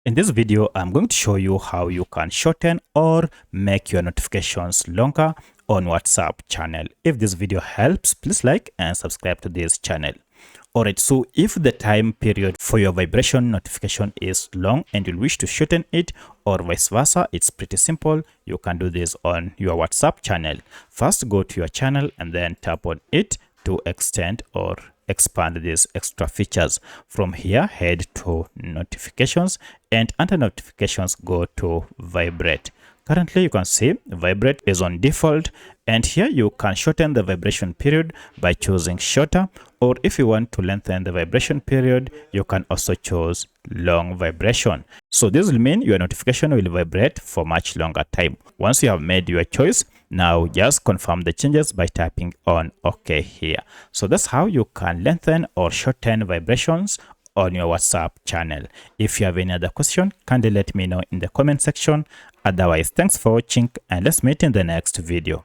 In this video, I'm going to show you how you can shorten or make your notifications longer on WhatsApp channel. If this video helps, please like and subscribe to this channel. Alright, so if the time period for your vibration notification is long and you wish to shorten it or vice versa, it's pretty simple. You can do this on your WhatsApp channel. First, go to your channel and then tap on it to extend or expand these extra features. From here, head to notifications, and under notifications, go to vibrate. Currently, you can see vibrate is on default, and here you can shorten the vibration period by choosing shorter, or if you want to lengthen the vibration period, you can also choose long vibration. So this will mean your notification will vibrate for much longer time. Once you have made your choice, now just confirm the changes by tapping on OK here. So that's how you can lengthen or shorten vibrations on your WhatsApp channel. If you have any other question, kindly let me know in the comment section. Otherwise, thanks for watching and let's meet in the next video.